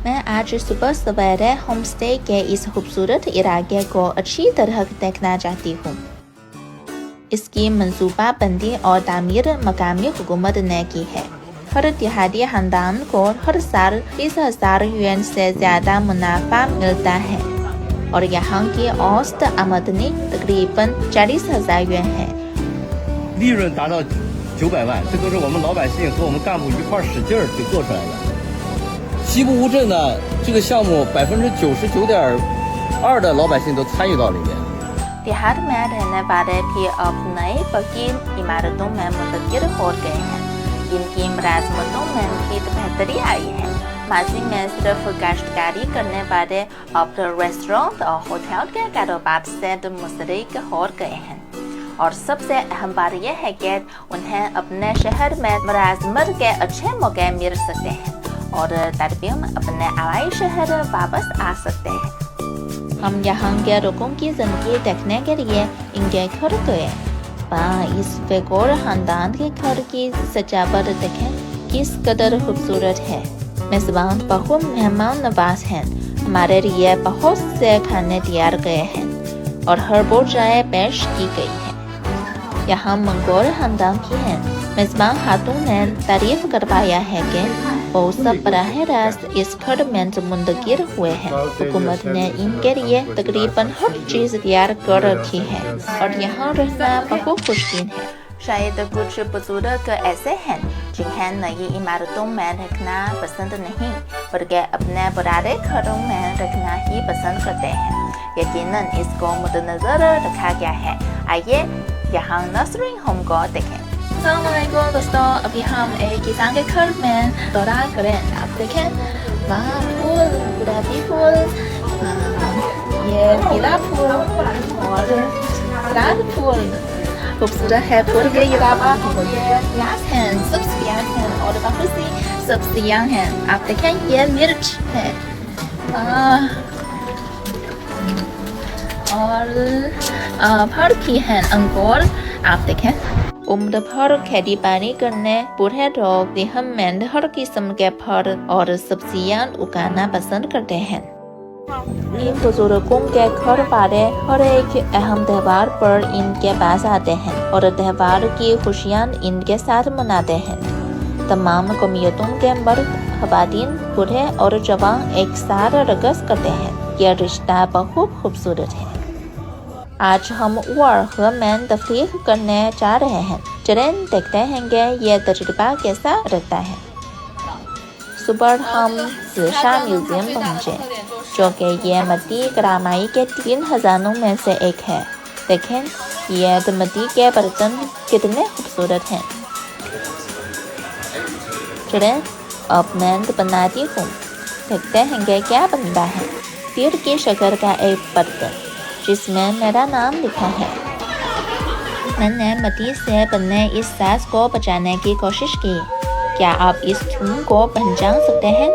मैं आज सुबह सवेरे होमस्टे के इस खूबसूरत इलाके को अच्छी तरह देखना चाहती हूँ। इसकी मंसूबाबंदी और तामीर मकामी हुकूमत ने की है। हर दिहाड़ी खानदान को हर साल 20,000 युआन से ज्यादा मुनाफा मिलता है और यहाँ की औसत आमदनी तकरीबन 40,000 युआन है। 利润达到900万，这都是我们老百姓和我们干部一块使劲儿去做出来的。西部乌镇呢，这个项目99.2%的老百姓都参与到里面。 देहात में रहने वाले भी अब नए पक्की इमारतों में मुंतकिल हो गए हैं। इनकी मुलाजमतों में भी बेहतरी आई है। माजी में सिर्फ काश्तकारी करने वाले अब रेस्टोरेंट और होटल के कारोबार से मुंसलिक हो गए हैं और सबसे अहम बात यह है कि उन्हें अपने शहर में मुलाजमत के अच्छे मौके मिल सकते हैं और तालिब अपने आवाई शहर वापस आ सकते हैं। हम यहाँ के लोगों की जिंदगी देखने के लिए इनके घर गए। वहाँ इस फेगोर खानदान के घर की सजावट देखें किस कदर खूबसूरत है। मेजबान बहुत मेहमान नवाज हैं। हमारे लिए बहुत से खाने तैयार गए हैं और हर वो चाय पेश की गई है। यहाँ मंगोल खानदान की हैं। मेजबान खातून ने तारीफ करवाया है कि वो सब बराह रास्त इस घर में मुंतकिल हुए हैं। हुकूमत ने इनके लिए तकरीबन हर चीज तैयार कर रखी है और यहाँ रहना बहुत खुशकिन है। शायद कुछ बुजुर्ग ऐसे हैं जिन्हें नई इमारतों में रहना पसंद नहीं बल्कि अपने पुराने घरों में रहना ही पसंद करते हैं। यकीनन इसको मद्देनजर रखा गया है। आइए यहाँ नर्सरी होम को देखें। अस्सलामुअलैकुम दोस्तों, अभी हम एक किसान के घर में दौरा करें। आप देखें वहाँ फूल, गुलाबी फूल, ये पीला फूल और लाल फूल खूबसूरत है। फूल के अलावा ये प्याज हैं, सब्ज प्याज हैं और बहुत सी सब्जियाँ हैं। आप देखें ये मिर्च है और फल की है अंगूर। आप देखें उम्र भर खेती बाड़ी करने बूढ़े लोग देहात में हर किस्म के फल और सब्जियां उगाना पसंद करते हैं। इन बुजुर्गों के घर वाले हर एक अहम त्योहार पर इनके पास आते हैं और त्योहार की खुशियां इनके साथ मनाते हैं। तमाम कौमियतों के मर्द, खवातीन, बूढ़े और जवान एक साथ रक़्स करते हैं। यह रिश्ता बहुत खूबसूरत है। आज हम उर्ह में तफरीह करने जा रहे हैं। चलें देखते हैं कि यह तजुर्बा कैसा रहता है। सुबह हम ज़िशा म्यूजियम पहुँचे जो कि ये मद्दी करामाई के 3 खजानों में से एक है। देखें ये मद्दी के बर्तन कितने खूबसूरत हैं। चलें अब मैं बनाती हूँ। देखते हैं कि क्या बनता है। तीर की शक्ल का एक बर्तन जिसमें मेरा नाम लिखा है। मैंने मट्टी से बने इस साज को बचाने की कोशिश की। क्या आप इस धुन को पहचान सकते हैं?